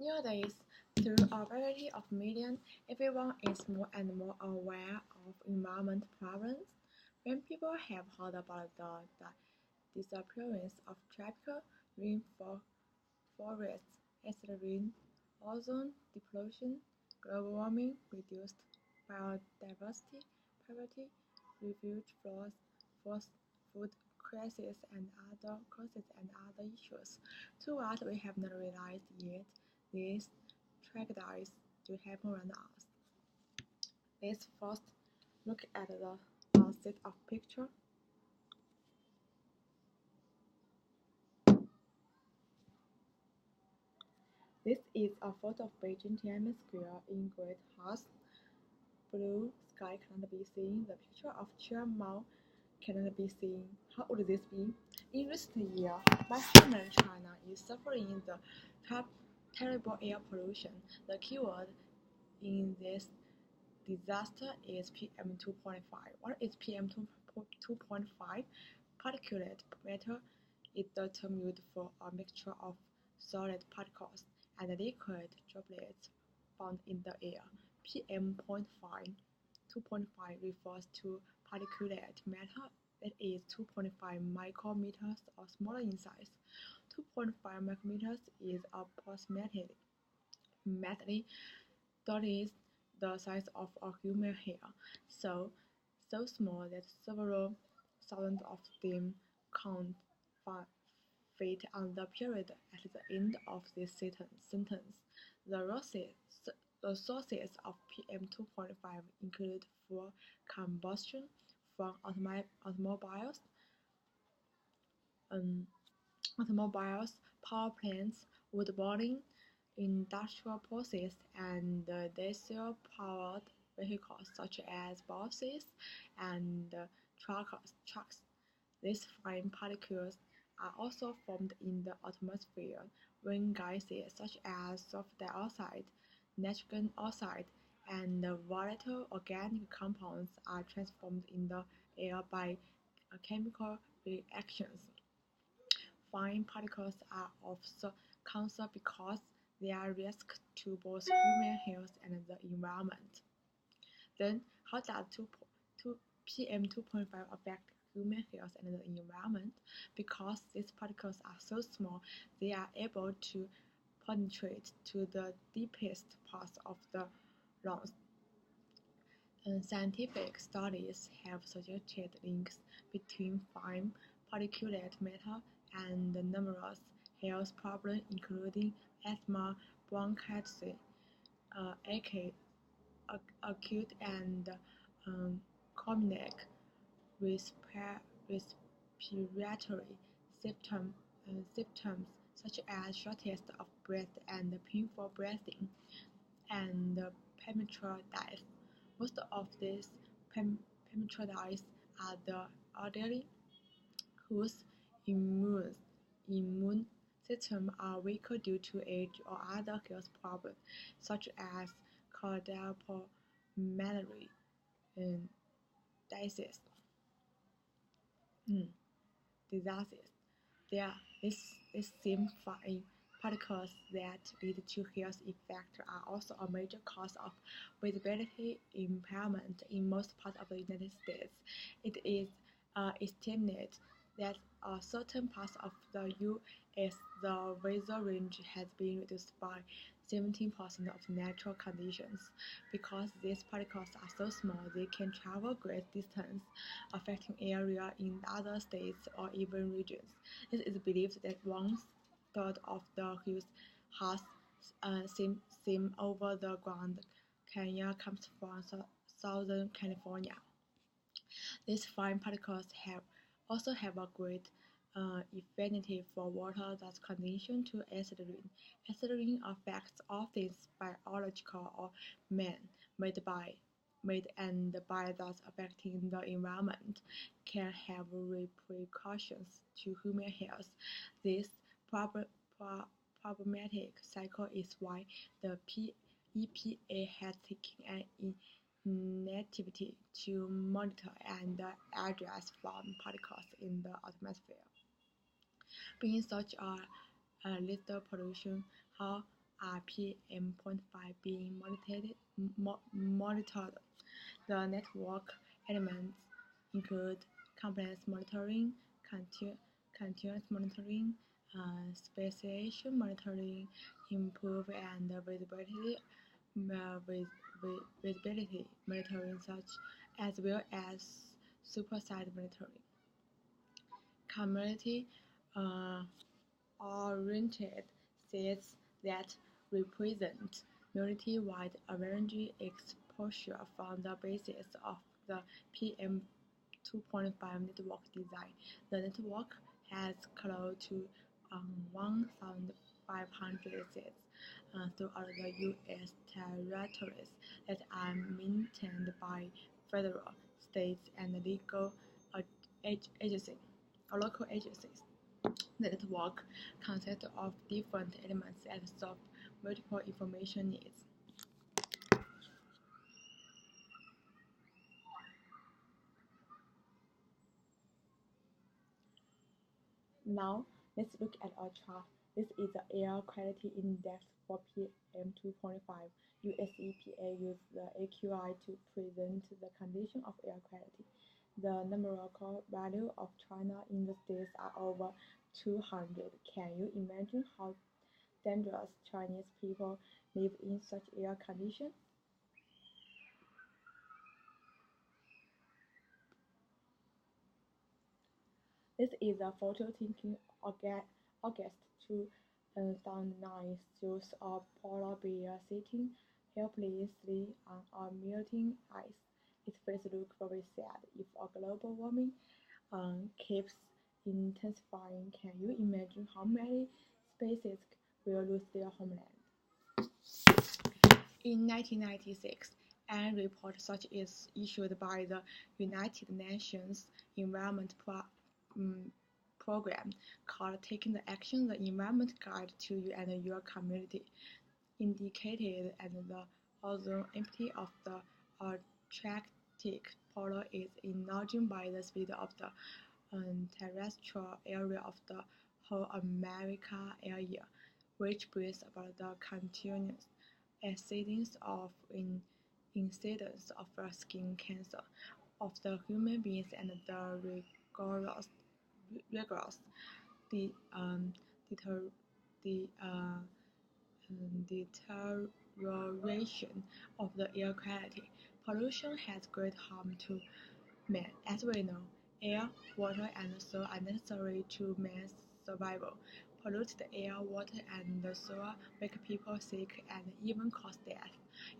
Nowadays, through a variety of media, everyone is more and more aware of environment problems. When people have heard about the disappearance of tropical rainforests, acid rain, ozone depletion, global warming, reduced biodiversity, poverty, refuge flows, food crisis, and other issues. To what we have not realized yet, these tragedies do happen around us. Let's first look at the set of picture. This is a photo of Beijing Tiananmen Square in Great House. Blue sky cannot be seen. The picture of Chair Mao cannot be seen. How would this be? In recent years, Western China is suffering the terrible air pollution. The keyword in this disaster is PM2.5. What is PM2.5? Particulate matter is the term used for a mixture of solid particles and liquid droplets found in the air. PM2.5 refers to particulate matter that is 2.5 micrometers or smaller in size. 2.5 micrometers is approximately that is the size of a human hair, so small that several thousands of them can't fit on the period at the end of this sentence. The sources of PM2.5 include fuel combustion from automobiles, power plants, wood burning, industrial process, and diesel-powered vehicles such as buses and trucks. These fine particles are also formed in the atmosphere when gases such as sulfur dioxide, nitrogen oxide, and volatile organic compounds are transformed in the air by chemical reactions. Fine particles are of concern because they are risk to both human health and the environment. Then, how does PM2.5 affect human health and the environment? Because these particles are so small, they are able to penetrate to the deepest parts of the lungs. Scientific studies have suggested links between fine particulate matter and numerous health problems including asthma, bronchitis, acute and chronic respiratory symptoms such as shortness of breath and painful breathing, and premature death. Most of these premature deaths are the elderly, whose immune system are weaker due to age or other health problems, such as cardiopulmonary disease. Diseases. These same fine particles that lead to health effects are also a major cause of visibility impairment in most parts of the United States. It is estimated that certain parts of the U.S. the visual range has been reduced by 17% of natural conditions. Because these particles are so small, they can travel great distance, affecting areas in other states or even regions. It is believed that one-third of the Hughes has seen over the Grand Canyon comes from Southern California. These fine particles also have a great affinity for water that's conditioned to acid rain. Acid rain affects all things biological or man-made and by thus affecting the environment can have repercussions to human health. This problematic cycle is why the EPA has taken an initiative to monitor and address fine particles in the atmosphere. Being such a little pollution, how are PM.5 being monitored. The network elements include compliance monitoring, continuous monitoring, speciation monitoring, improve and visibility monitoring, such as well as supersite monitoring. Community uh, oriented sets that represent community-wide average exposure from the basis of the PM 2.5 network design. The network has close to 1,500 sets throughout the U.S. territories that are maintained by federal, state, and agencies or local agencies. The network consists of different elements that solve multiple information needs. Now, let's look at a chart. This is the air quality index for PM 2.5. US EPA uses the AQI to present the condition of air quality. The numerical value of China in the States are over 200. Can you imagine how dangerous Chinese people live in such air conditions? This is a photo taken August 2009 shows a polar bear sitting helplessly on a melting ice. Its face looks very sad. If a global warming keeps intensifying, can you imagine how many species will lose their homeland? In 1996, an report such is issued by the United Nations Environment Program called Taking the Action, the Environment Guide to You and Your Community, indicated that the ozone empty of the Arctic polar is enlarging by the speed of the terrestrial area of the whole America area, which brings about the continuous incidence of skin cancer of the human beings and the rigorous the, deter, the deterioration of the air quality. Pollution has great harm to man. As we know, air, water, and soil are necessary to man's survival. Polluted air, water, and soil make people sick and even cause death.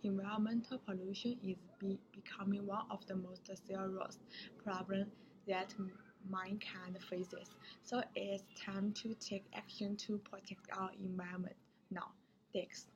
Environmental pollution is becoming one of the most serious problems that mankind faces. So it's time to take action to protect our environment. Now, thanks.